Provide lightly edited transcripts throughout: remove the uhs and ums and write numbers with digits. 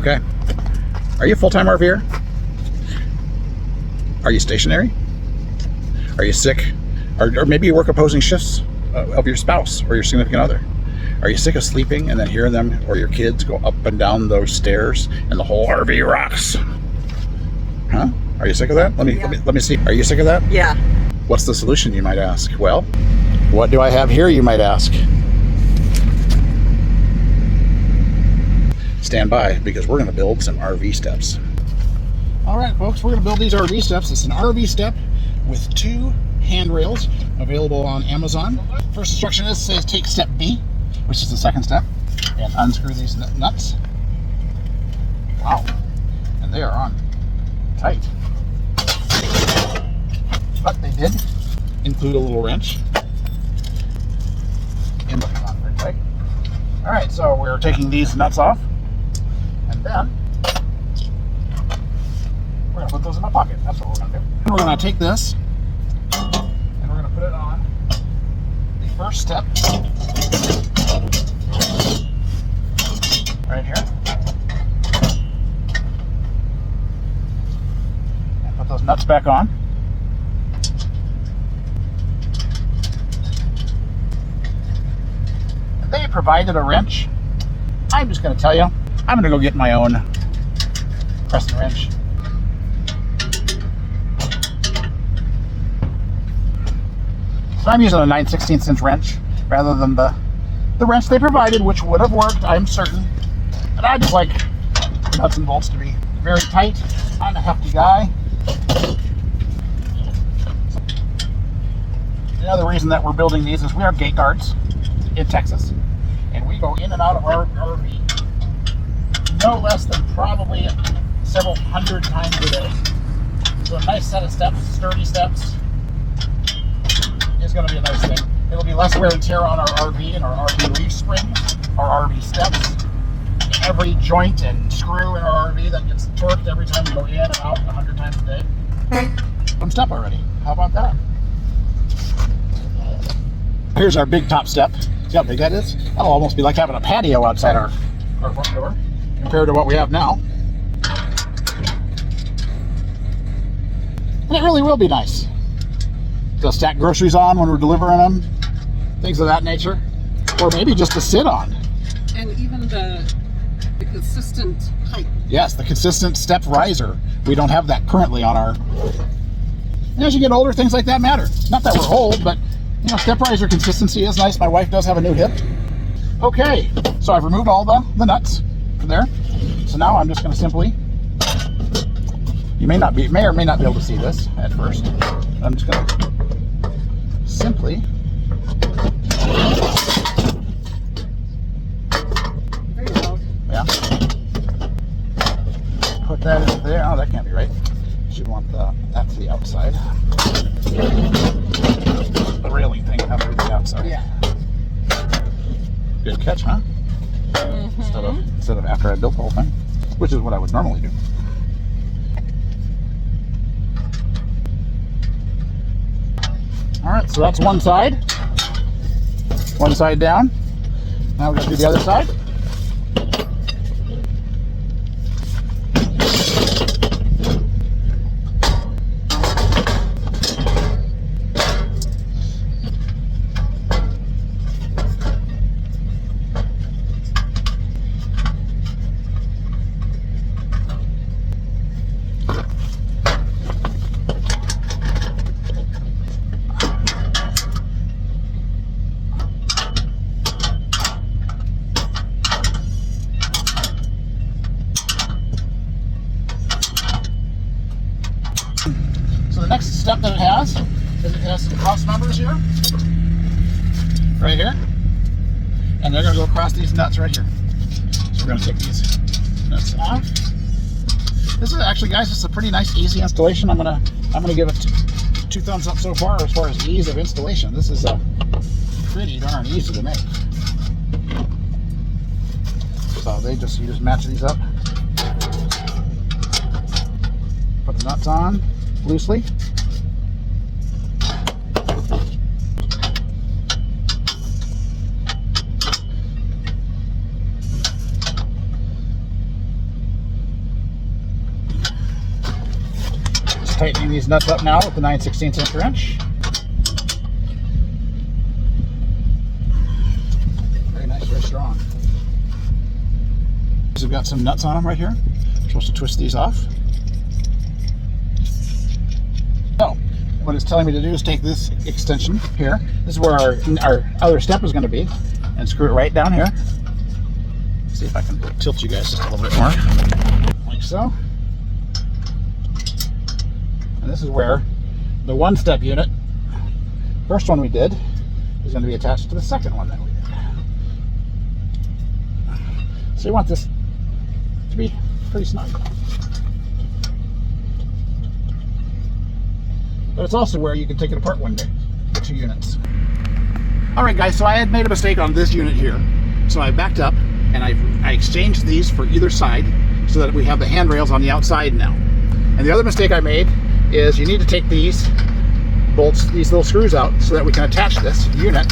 Okay. Are you a full-time RVer? Are you stationary? Are you sick? Or maybe you work opposing shifts of your spouse or your significant other. Are you sick of sleeping and then hearing them or your kids go up and down those stairs and the whole RV rocks? Huh? Are you sick of that? Let me see. Are you sick of that? Yeah. What's the solution, you might ask? Well, what do I have here, you might ask? Stand by, because we're going to build some RV steps. All right, folks, we're going to build these RV steps. It's an RV step with 2 handrails available on Amazon. First instruction says take step B, which is the second step, and unscrew these nuts. Wow, and they are on tight. But they did include a little wrench. And not very tight. All right, so we're taking these nuts off, and then we're going to put those in my pocket. That's what we're going to do. And we're going to take this, and we're going to put it on the first step, right here. And put those nuts back on. They provided a wrench. I'm just going to tell you, I'm going to go get my own Crescent wrench. So I'm using a 9/16 inch wrench rather than the wrench they provided, which would have worked, I'm certain. But I just like nuts and bolts to be very tight. I'm a hefty guy. The other reason that we're building these is we are gate guards in Texas, and we go in and out of our RV no less than probably several hundred times a day. So a nice set of steps, sturdy steps, is going to be a nice thing. It'll be less wear and tear on our RV and our RV leaf springs, our RV steps, every joint and screw in our RV that gets torqued every time we go in and out 100 times a day. One step already. How about that? Here's our big top step. See how big that is? That'll almost be like having a patio outside our front door compared to what we have now. And it really will be nice to stack groceries on when we're delivering them, things of that nature, or maybe just to sit on. And even the consistent height. Yes, the consistent step riser. We don't have that currently on our... And as you get older, things like that matter. Not that we're old, but you know, step riser consistency is nice. My wife does have a new hip. Okay, so I've removed all the nuts from there. So now I'm just going to simply... You may or may not be able to see this at first. I'm just going to simply yeah, put that in there. Oh, that can't be right. Should want that to the outside. The railing thing has to be the outside. Yeah. Good catch, huh? Mm-hmm. Instead of after I built the whole thing, which is what I would normally do. All right, so that's one side. One side down. Now we're going to do the other side. So the next step that it has is it has some cross members here, right here, and they're going to go across these nuts right here. So we're going to take these nuts off. This is actually, guys, this is a pretty nice, easy installation. I'm gonna give it 2 thumbs up so far as ease of installation. This is pretty darn easy to make. So you just match these up, put the nuts on loosely. Just tightening these nuts up now with the 9/16 inch wrench. Very nice, very strong. We've got some nuts on them right here. We're supposed to twist these off. So, what it's telling me to do is take this extension here. This is where our other step is going to be, and screw it right down here. See if I can tilt you guys just a little bit more, like so. And this is where the one-step unit, first one we did, is going to be attached to the second one that we did. So you want this to be pretty snug. But it's also where you can take it apart one day, the two units. All right, guys, so I had made a mistake on this unit here. So I backed up and I exchanged these for either side so that we have the handrails on the outside now. And the other mistake I made is you need to take these bolts, these little screws out so that we can attach this unit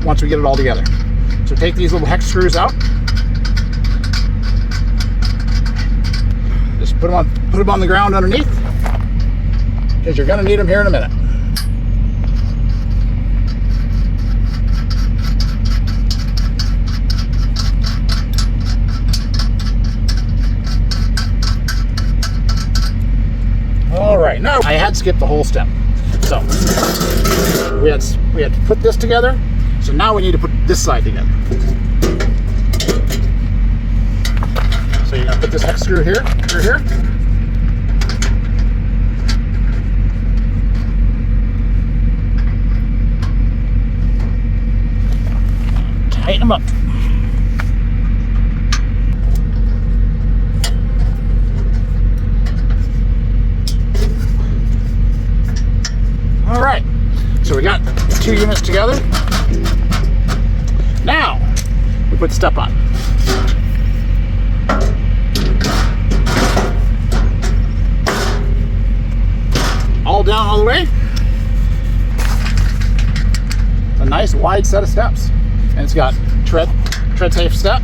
once we get it all together. So take these little hex screws out. Just put them on the ground underneath, because you're going to need them here in a minute. All right, now I had skipped the whole step. So we had to put this together. So now we need to put this side together. So you're gonna put this hex screw here, through here. Tighten them up. All right, so we got two units together. Now we put step on. All down all the way. A nice wide set of steps, and it's got tread safe step.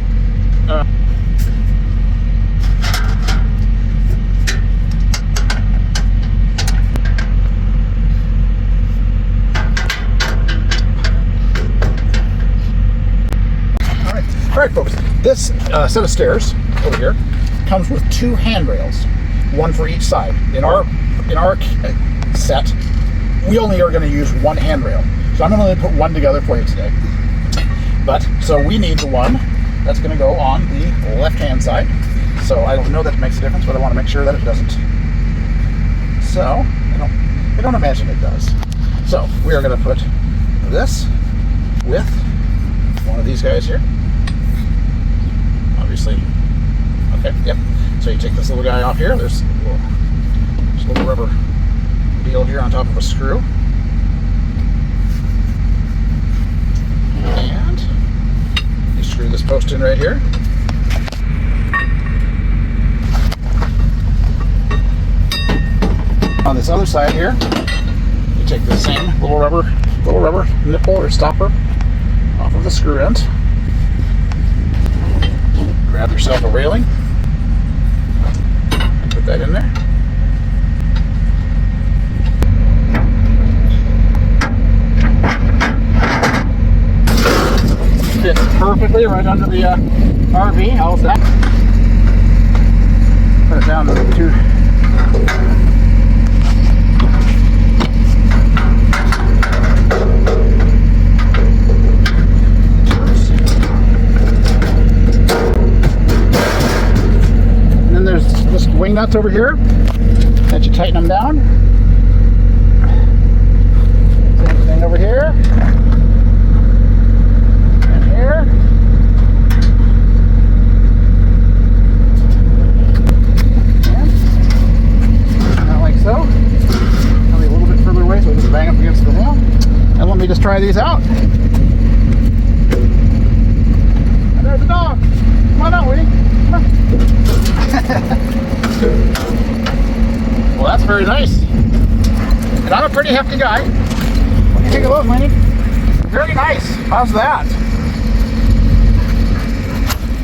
All right, folks, this set of stairs over here comes with two handrails, one for each side. In our set, we only are going to use one handrail, so I'm going to put one together for you today. But so we need the one that's going to go on the left-hand side. So I don't know that it makes a difference, but I want to make sure that it doesn't. So I don't imagine it does. So we are going to put this with one of these guys here. Obviously. Okay, yep. So you take this little guy off here. There's a little rubber deal here on top of a screw. And you screw this post in right here. On this other side here, you take the same little rubber nipple or stopper off of the screw end. Grab yourself a railing, put that in there. Fits perfectly right under the RV. How's that? Put it down to the two. Wing nuts over here that you tighten them down. Same thing over here and here. And not like so. I'll be a little bit further away so I just bang up against the wheel. And let me just try these out. And there's the dog. Come on out, Woody. Come on. Well, that's very nice. And I'm a pretty hefty guy. What do you think of those, Lenny? Very nice. How's that?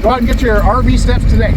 Go out and get your RV steps today.